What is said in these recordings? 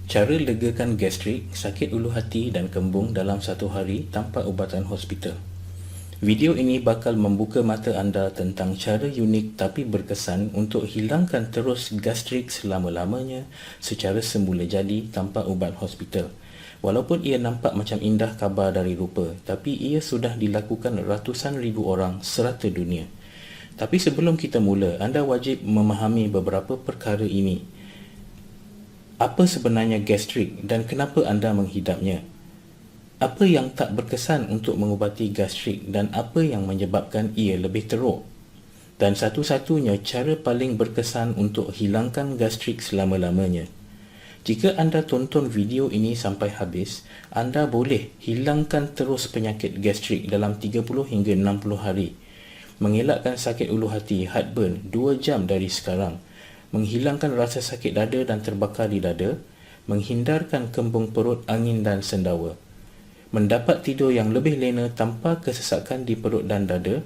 Cara legakan gastrik, sakit ulu hati dan kembung dalam satu hari tanpa ubatan hospital. Video ini bakal membuka mata anda tentang cara unik tapi berkesan untuk hilangkan terus gastrik selama-lamanya secara semula jadi tanpa ubat hospital. Walaupun ia nampak macam indah khabar dari rupa, tapi ia sudah dilakukan ratusan ribu orang serata dunia. Tapi sebelum kita mula, anda wajib memahami beberapa perkara ini. Apa sebenarnya gastrik dan kenapa anda menghidapnya? Apa yang tak berkesan untuk mengubati gastrik dan apa yang menyebabkan ia lebih teruk? Dan satu-satunya cara paling berkesan untuk hilangkan gastrik selama-lamanya. Jika anda tonton video ini sampai habis, anda boleh hilangkan terus penyakit gastrik dalam 30 hingga 60 hari. Mengelakkan sakit ulu hati, heartburn 2 jam dari sekarang. Menghilangkan rasa sakit dada dan terbakar di dada. Menghindarkan kembung perut, angin dan sendawa. Mendapat tidur yang lebih lena tanpa kesesakan di perut dan dada,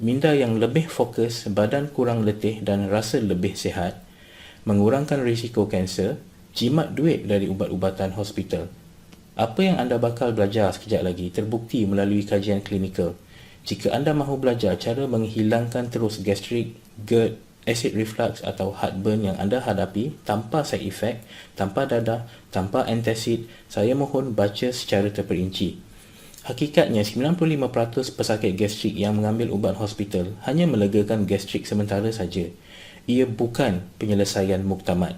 minda yang lebih fokus, badan kurang letih dan rasa lebih sihat, mengurangkan risiko kanser, jimat duit dari ubat-ubatan hospital. Apa yang anda bakal belajar sekejap lagi terbukti melalui kajian klinikal. Jika anda mahu belajar cara menghilangkan terus gastrik, GERD, acid reflux atau heartburn yang anda hadapi tanpa side effect, tanpa dadah, tanpa antacid, saya mohon baca secara terperinci. Hakikatnya 95% pesakit gastrik yang mengambil ubat hospital hanya melegakan gastrik sementara saja. Ia bukan penyelesaian muktamad.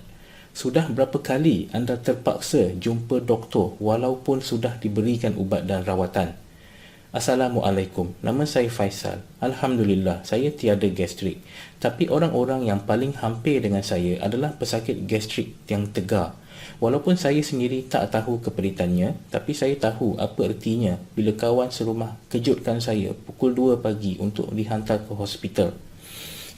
Sudah berapa kali anda terpaksa jumpa doktor walaupun sudah diberikan ubat dan rawatan? Assalamualaikum, nama saya Faisal. Alhamdulillah, saya tiada gastrik. Tapi orang-orang yang paling hampir dengan saya adalah pesakit gastrik yang tegar. Walaupun saya sendiri tak tahu keperitannya, tapi saya tahu apa ertinya bila kawan serumah kejutkan saya pukul 2 pagi untuk dihantar ke hospital.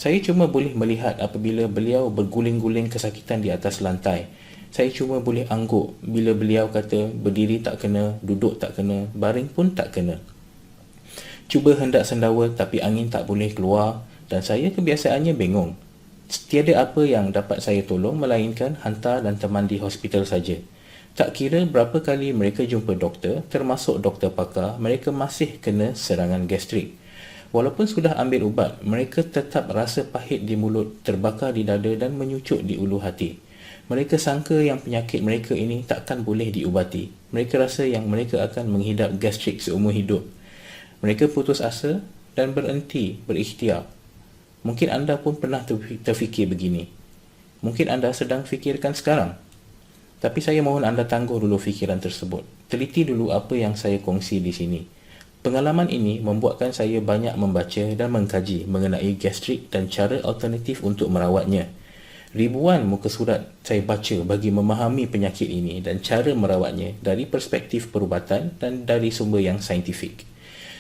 Saya cuma boleh melihat apabila beliau berguling-guling kesakitan di atas lantai. Saya cuma boleh angguk bila beliau kata berdiri tak kena, duduk tak kena, baring pun tak kena. Cuba hendak sendawa tapi angin tak boleh keluar dan saya kebiasaannya bengong. Tiada apa yang dapat saya tolong melainkan hantar dan teman di hospital saja. Tak kira berapa kali mereka jumpa doktor, termasuk doktor pakar, mereka masih kena serangan gastrik. Walaupun sudah ambil ubat, mereka tetap rasa pahit di mulut, terbakar di dada dan menyucuk di ulu hati. Mereka sangka yang penyakit mereka ini takkan boleh diubati. Mereka rasa yang mereka akan menghidap gastrik seumur hidup. Mereka putus asa dan berhenti berikhtiar. Mungkin anda pun pernah terfikir begini. Mungkin anda sedang fikirkan sekarang. Tapi saya mohon anda tangguh dulu fikiran tersebut. Teliti dulu apa yang saya kongsi di sini. Pengalaman ini membuatkan saya banyak membaca dan mengkaji mengenai gastrik dan cara alternatif untuk merawatnya. Ribuan muka surat saya baca bagi memahami penyakit ini dan cara merawatnya dari perspektif perubatan dan dari sumber yang saintifik.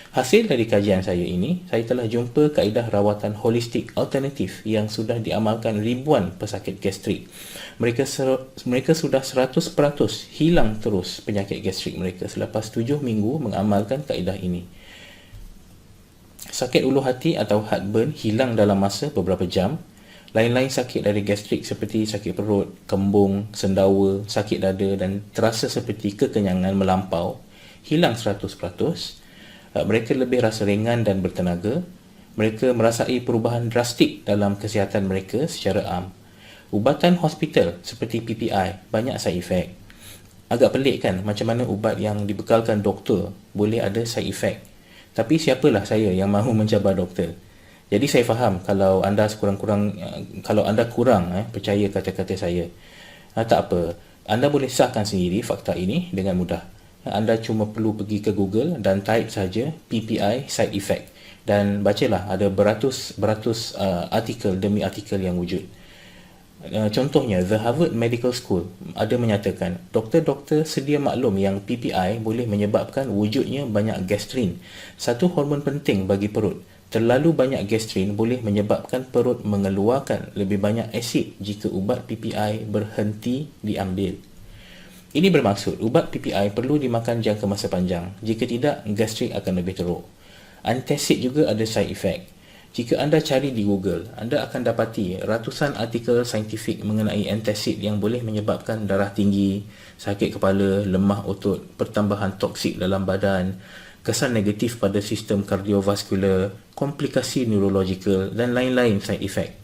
Hasil dari kajian saya ini, saya telah jumpa kaedah rawatan holistik alternatif yang sudah diamalkan ribuan pesakit gastrik. Mereka sudah 100% hilang terus penyakit gastrik mereka selepas 7 minggu mengamalkan kaedah ini. Sakit ulu hati atau heartburn hilang dalam masa beberapa jam. Lain-lain sakit dari gastrik seperti sakit perut, kembung, sendawa, sakit dada dan terasa seperti kekenyangan melampau hilang 100%. Mereka lebih rasa ringan dan bertenaga. Mereka merasai perubahan drastik dalam kesihatan mereka secara am. Ubatan hospital seperti PPI banyak side effect. Agak pelik kan macam mana ubat yang dibekalkan doktor boleh ada side effect. Tapi siapalah saya yang mahu mencabar doktor. Jadi saya faham kalau anda kurang percaya kata-kata saya. Tak apa, anda boleh sahkan sendiri fakta ini dengan mudah. Anda cuma perlu pergi ke Google dan type saja PPI side effect dan bacalah, ada beratus artikel demi artikel yang wujud. Contohnya, The Harvard Medical School ada menyatakan doktor-doktor sedia maklum yang PPI boleh menyebabkan wujudnya banyak gastrin, satu hormon penting bagi perut. Terlalu banyak gastrin boleh menyebabkan perut mengeluarkan lebih banyak asid jika ubat PPI berhenti diambil. Ini bermaksud ubat PPI perlu dimakan jangka masa panjang. Jika tidak, gastrik akan lebih teruk. Antacid juga ada side effect. Jika anda cari di Google, anda akan dapati ratusan artikel saintifik mengenai antacid yang boleh menyebabkan darah tinggi, sakit kepala, lemah otot, pertambahan toksik dalam badan, kesan negatif pada sistem kardiovaskular, komplikasi neurologikal dan lain-lain side effect.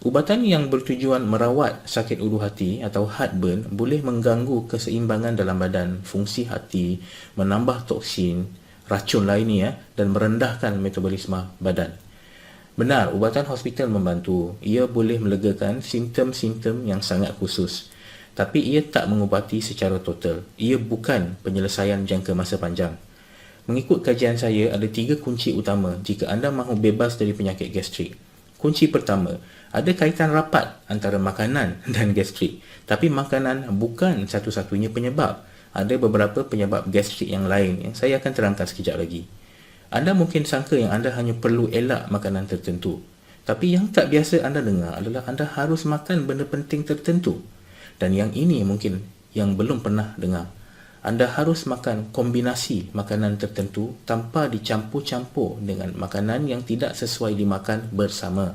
Ubatan yang bertujuan merawat sakit ulu hati atau heartburn boleh mengganggu keseimbangan dalam badan, fungsi hati, menambah toksin, racun lainnya dan merendahkan metabolisme badan. Benar, ubatan hospital membantu. Ia boleh melegakan simptom-simptom yang sangat khusus. Tapi ia tak mengubati secara total. Ia bukan penyelesaian jangka masa panjang. Mengikut kajian saya, ada 3 kunci utama jika anda mahu bebas dari penyakit gastrik. Kunci pertama, ada kaitan rapat antara makanan dan gastrik. Tapi makanan bukan satu-satunya penyebab. Ada beberapa penyebab gastrik yang lain yang saya akan terangkan sekejap lagi. Anda mungkin sangka yang anda hanya perlu elak makanan tertentu. Tapi yang tak biasa anda dengar adalah anda harus makan benda penting tertentu. Dan yang ini mungkin yang belum pernah dengar. Anda harus makan kombinasi makanan tertentu tanpa dicampur-campur dengan makanan yang tidak sesuai dimakan bersama.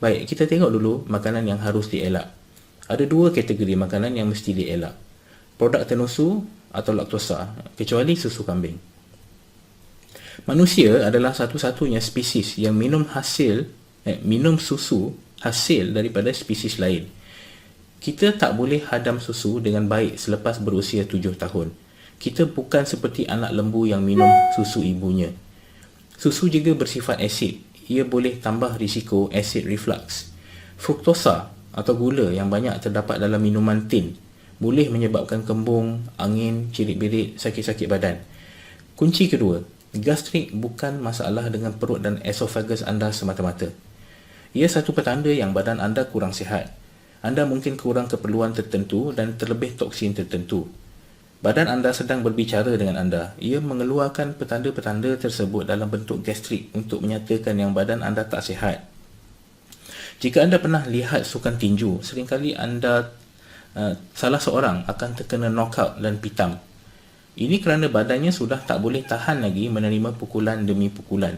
Baik, kita tengok dulu makanan yang harus dielak. Ada 2 kategori makanan yang mesti dielak. Produk tenusu atau laktosa, kecuali susu kambing. Manusia adalah satu-satunya spesies yang minum susu hasil daripada spesies lain. Kita tak boleh hadam susu dengan baik selepas berusia 7 tahun. Kita bukan seperti anak lembu yang minum susu ibunya. Susu juga bersifat asid. Ia boleh tambah risiko acid reflux. Fruktosa atau gula yang banyak terdapat dalam minuman tin boleh menyebabkan kembung, angin, cirit-birit, sakit-sakit badan. Kunci kedua, gastrik bukan masalah dengan perut dan esophagus anda semata-mata. Ia satu petanda yang badan anda kurang sihat. Anda mungkin kurang keperluan tertentu dan terlebih toksin tertentu. Badan anda sedang berbicara dengan anda. Ia mengeluarkan petanda-petanda tersebut dalam bentuk gastrik untuk menyatakan yang badan anda tak sihat. Jika anda pernah lihat sukan tinju, seringkali anda salah seorang akan terkena knockout dan pitam. Ini kerana badannya sudah tak boleh tahan lagi menerima pukulan demi pukulan.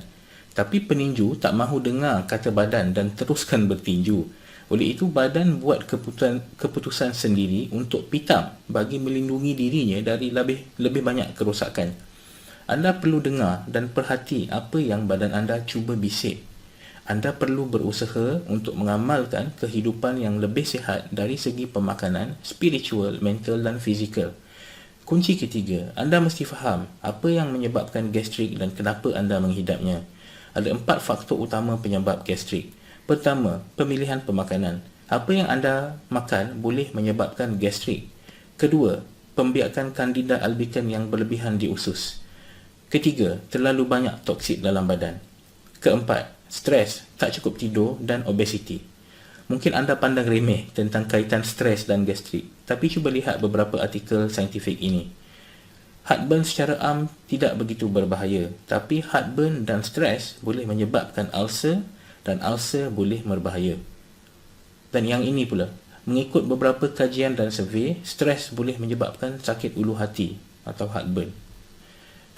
Tapi peninju tak mahu dengar kata badan dan teruskan bertinju. Oleh itu, badan buat keputusan sendiri untuk pitam bagi melindungi dirinya dari lebih banyak kerosakan. Anda perlu dengar dan perhati apa yang badan anda cuba bisik. Anda perlu berusaha untuk mengamalkan kehidupan yang lebih sihat dari segi pemakanan, spiritual, mental dan fizikal. Kunci ketiga, anda mesti faham apa yang menyebabkan gastrik dan kenapa anda menghidapnya. Ada 4 faktor utama penyebab gastrik. Pertama, pemilihan pemakanan. Apa yang anda makan boleh menyebabkan gastrik. Kedua, pembiakan kandida albicans yang berlebihan di usus. Ketiga, terlalu banyak toksik dalam badan. Keempat, stres, tak cukup tidur dan obesiti. Mungkin anda pandang remeh tentang kaitan stres dan gastrik, tapi cuba lihat beberapa artikel saintifik ini. Heartburn secara am tidak begitu berbahaya, tapi heartburn dan stres boleh menyebabkan ulcer dan ulcer boleh berbahaya. Dan yang ini pula, mengikut beberapa kajian dan survey, stres boleh menyebabkan sakit ulu hati atau heartburn.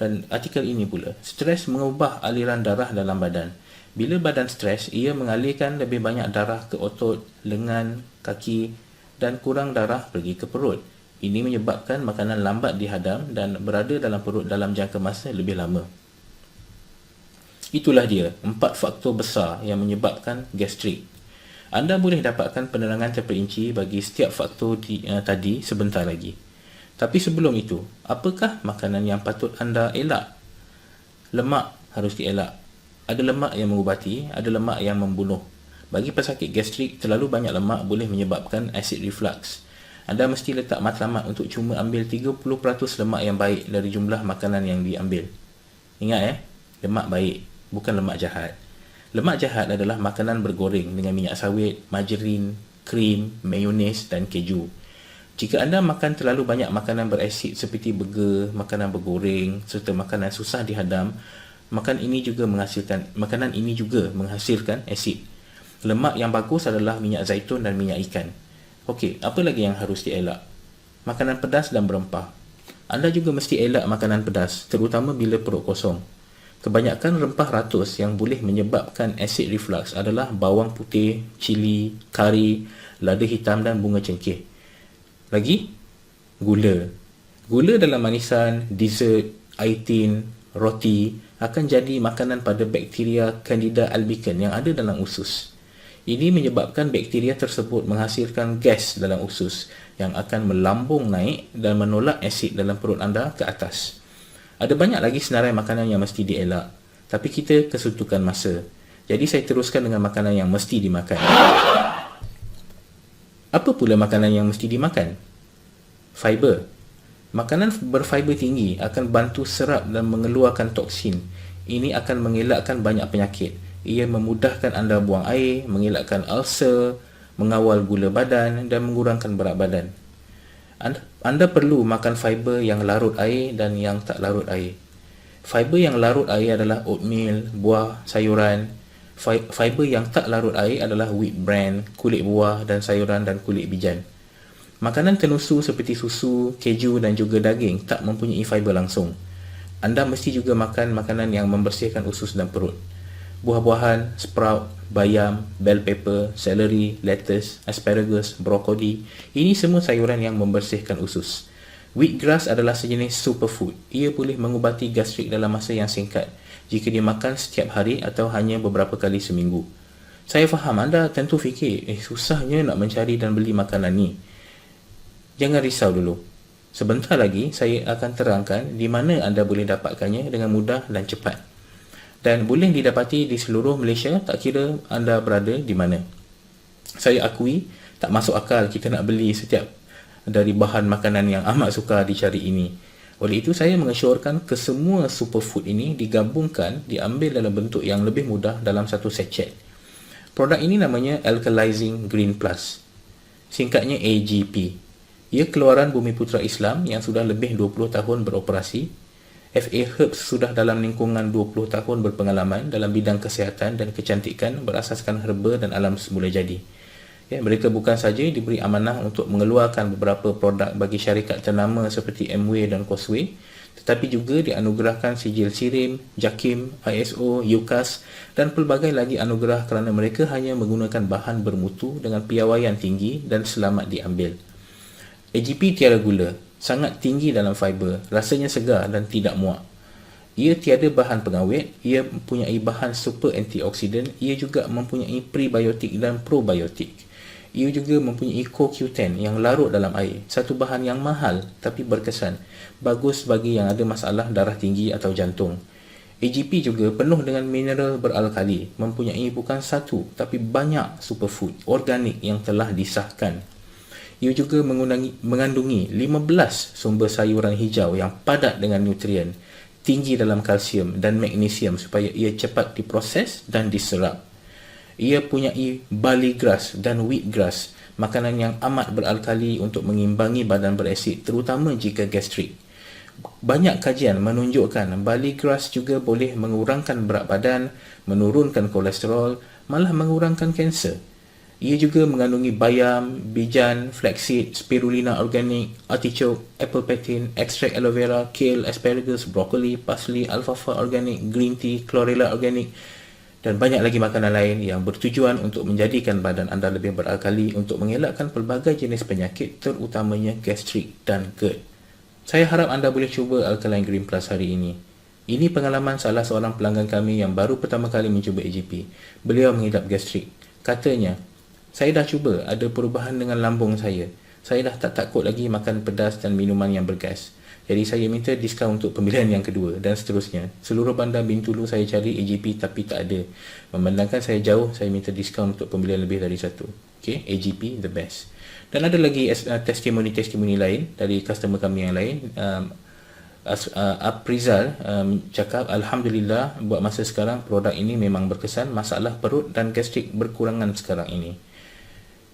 Dan artikel ini pula, stres mengubah aliran darah dalam badan. Bila badan stres, ia mengalirkan lebih banyak darah ke otot, lengan, kaki dan kurang darah pergi ke perut. Ini menyebabkan makanan lambat dihadam dan berada dalam perut dalam jangka masa lebih lama. Itulah dia, 4 faktor besar yang menyebabkan gastrik. Anda boleh dapatkan penerangan terperinci bagi setiap faktor tadi sebentar lagi. Tapi sebelum itu, apakah makanan yang patut anda elak? Lemak harus dielak. Ada lemak yang mengubati, ada lemak yang membunuh. Bagi pesakit gastrik, terlalu banyak lemak boleh menyebabkan acid reflux. Anda mesti letak matlamat untuk cuma ambil 30% lemak yang baik dari jumlah makanan yang diambil. Ingat lemak baik, bukan lemak jahat. Lemak jahat adalah makanan bergoreng dengan minyak sawit, margarin, krim, mayones dan keju. Jika anda makan terlalu banyak makanan berasid seperti burger, makanan bergoreng serta makanan susah dihadam, makanan ini juga menghasilkan asid. Lemak yang bagus adalah minyak zaitun dan minyak ikan. Okey, apa lagi yang harus dielak? Makanan pedas dan berempah. Anda juga mesti elak makanan pedas, terutama bila perut kosong. Kebanyakan rempah ratus yang boleh menyebabkan acid reflux adalah bawang putih, cili, kari, lada hitam dan bunga cengkeh. Lagi, gula. Gula dalam manisan, dessert, air tin, roti akan jadi makanan pada bakteria Candida albicans yang ada dalam usus. Ini menyebabkan bakteria tersebut menghasilkan gas dalam usus yang akan melambung naik dan menolak asid dalam perut anda ke atas. Ada banyak lagi senarai makanan yang mesti dielak, tapi kita kesuntukan masa. Jadi saya teruskan dengan makanan yang mesti dimakan. Apa pula makanan yang mesti dimakan? Fiber. Makanan berfiber tinggi akan bantu serap dan mengeluarkan toksin. Ini akan mengelakkan banyak penyakit. Ia memudahkan anda buang air, mengelakkan ulcer, mengawal gula badan dan mengurangkan berat badan. Anda perlu makan fiber yang larut air dan yang tak larut air. Fiber yang larut air adalah oatmeal, buah, sayuran. Fiber yang tak larut air adalah wheat bran, kulit buah dan sayuran dan kulit bijan. Makanan tenusu seperti susu, keju dan juga daging tak mempunyai fiber langsung. Anda mesti juga makan makanan yang membersihkan usus dan perut. Buah-buahan, sprout, bayam, bell pepper, celery, lettuce, asparagus, brokoli. Ini semua sayuran yang membersihkan usus. Wheatgrass adalah sejenis superfood. Ia boleh mengubati gastrik dalam masa yang singkat jika dimakan setiap hari atau hanya beberapa kali seminggu. Saya faham anda tentu fikir, susahnya nak mencari dan beli makanan ni. Jangan risau dulu. Sebentar lagi saya akan terangkan di mana anda boleh dapatkannya dengan mudah dan cepat. Dan boleh didapati di seluruh Malaysia, tak kira anda berada di mana. Saya akui tak masuk akal kita nak beli setiap dari bahan makanan yang amat sukar dicari ini. Oleh itu saya mengesyorkan kesemua superfood ini digabungkan, diambil dalam bentuk yang lebih mudah dalam satu sachet. Produk ini namanya Alkalizing Green Plus. Singkatnya AGP. Ia keluaran Bumiputera Islam yang sudah lebih 20 tahun beroperasi. FA Herbs sudah dalam lingkungan 20 tahun berpengalaman dalam bidang kesihatan dan kecantikan berasaskan herba dan alam semula jadi. Mereka bukan saja diberi amanah untuk mengeluarkan beberapa produk bagi syarikat ternama seperti Amway dan Causeway, tetapi juga dianugerahkan sijil SIRIM, JAKIM, ISO, UKAS dan pelbagai lagi anugerah kerana mereka hanya menggunakan bahan bermutu dengan piawaian tinggi dan selamat diambil. AGP tiada gula, sangat tinggi dalam fiber, rasanya segar dan tidak muak. Ia tiada bahan pengawet, ia mempunyai bahan super antioksidan, ia juga mempunyai prebiotik dan probiotik. Ia juga mempunyai CoQ10 yang larut dalam air, satu bahan yang mahal tapi berkesan, bagus bagi yang ada masalah darah tinggi atau jantung. AGP juga penuh dengan mineral beralkali, mempunyai bukan satu tapi banyak superfood organik yang telah disahkan. Ia juga mengandungi 15 sumber sayuran hijau yang padat dengan nutrien, tinggi dalam kalsium dan magnesium supaya ia cepat diproses dan diserap. Ia punyai barley grass dan wheat grass, makanan yang amat beralkali untuk mengimbangi badan berasid terutama jika gastrik. Banyak kajian menunjukkan barley grass juga boleh mengurangkan berat badan, menurunkan kolesterol, malah mengurangkan kanser. Ia juga mengandungi bayam, bijan, flaxseed, spirulina organik, artichoke, apple pectin, ekstrak aloe vera, kale, asparagus, brokoli, parsley, alfalfa organik, green tea, chlorella organik dan banyak lagi makanan lain yang bertujuan untuk menjadikan badan anda lebih beralkali untuk mengelakkan pelbagai jenis penyakit terutamanya gastrik dan GERD. Saya harap anda boleh cuba Alkaline Green Plus hari ini. Ini pengalaman salah seorang pelanggan kami yang baru pertama kali mencuba AGP. Beliau mengidap gastrik. Katanya, saya dah cuba, ada perubahan dengan lambung saya. Saya dah tak takut lagi makan pedas dan minuman yang bergas. Jadi saya minta diskaun untuk pembelian yang kedua dan seterusnya. Seluruh bandar Bintulu saya cari AGP tapi tak ada. Memandangkan saya jauh, saya minta diskaun untuk pembelian lebih dari satu. Okay, AGP the best. Dan ada lagi testimoni-testimoni lain dari customer kami yang lain. Aprizal cakap, Alhamdulillah buat masa sekarang produk ini memang berkesan, masalah perut dan gastrik berkurangan sekarang ini.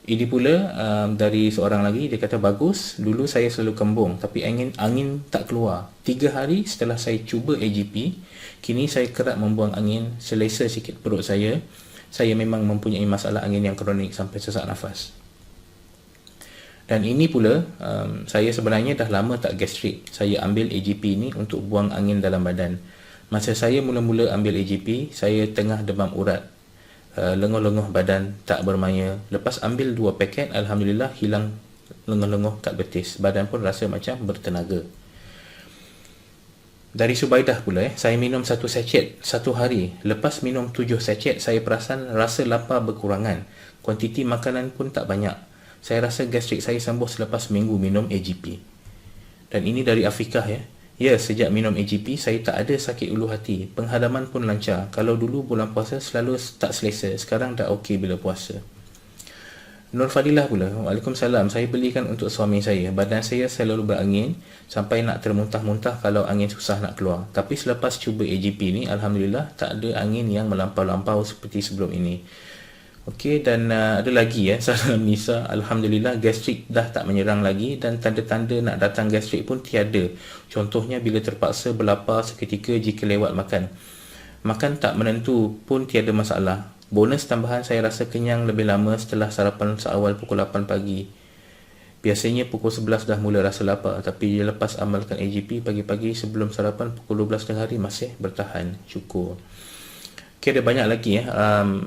Ini pula dari seorang lagi, dia kata bagus, dulu saya selalu kembung tapi angin tak keluar. 3 hari setelah saya cuba AGP, kini saya kerap membuang angin, selesa sikit perut saya. Saya memang mempunyai masalah angin yang kronik sampai sesak nafas. Dan ini pula, saya sebenarnya dah lama tak gastrik. Saya ambil AGP ini untuk buang angin dalam badan. Masa saya mula-mula ambil AGP, saya tengah demam urat, lenguh-lenguh badan tak bermaya. Lepas ambil 2 paket, Alhamdulillah hilang lenguh-lenguh kat betis. Badan pun rasa macam bertenaga. Dari Subaidah pula, saya minum 1 sachet 1 hari. Lepas minum 7 sachet, saya perasan rasa lapar berkurangan. Kuantiti makanan pun tak banyak. Saya rasa gastrik saya sembuh selepas minggu minum AGP. Dan ini dari Afiqah ya. Ya, sejak minum AGP, saya tak ada sakit ulu hati. Penghadaman pun lancar. Kalau dulu bulan puasa selalu tak selesa. Sekarang dah okey bila puasa. Nur Fadilah pula, Waalaikumsalam. Saya belikan untuk suami saya. Badan saya selalu berangin sampai nak termuntah-muntah kalau angin susah nak keluar. Tapi selepas cuba AGP ni, Alhamdulillah tak ada angin yang melampau-lampau seperti sebelum ini. Okey, dan ada lagi salam Nisa. Alhamdulillah gastrik dah tak menyerang lagi dan tanda-tanda nak datang gastrik pun tiada. Contohnya bila terpaksa berlapar seketika jika lewat makan. Makan tak menentu pun tiada masalah. Bonus tambahan, saya rasa kenyang lebih lama setelah sarapan seawal pukul 8 pagi. Biasanya pukul 11 dah mula rasa lapar, tapi lepas amalkan AGP pagi-pagi sebelum sarapan pukul 12 tengah hari masih bertahan. Syukur. Okay, ada banyak lagi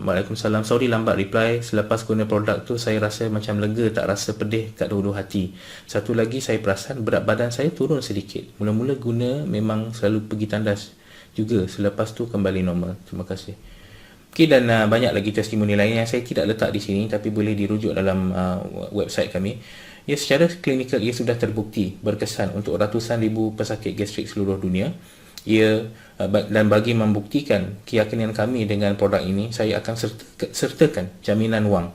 Waalaikumsalam. Sorry lambat reply. Selepas guna produk tu saya rasa macam lega, tak rasa pedih kat hulu hati. Satu lagi, saya perasan berat badan saya turun sedikit. Mula-mula guna memang selalu pergi tandas juga. Selepas tu kembali normal. Terima kasih. Okay, dan banyak lagi testimoni lain yang saya tidak letak di sini tapi boleh dirujuk dalam website kami. Ya, secara klinikal ia sudah terbukti berkesan untuk ratusan ribu pesakit gastrik seluruh dunia. Dan bagi membuktikan keyakinan kami dengan produk ini, saya akan sertakan jaminan wang.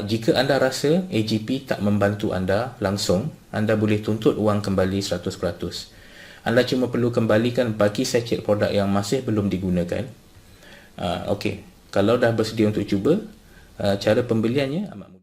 Jika anda rasa AGP tak membantu anda langsung, anda boleh tuntut wang kembali 100%. Anda cuma perlu kembalikan baki sachet produk yang masih belum digunakan. Okey, kalau dah bersedia untuk cuba, cara pembeliannya amat mudah.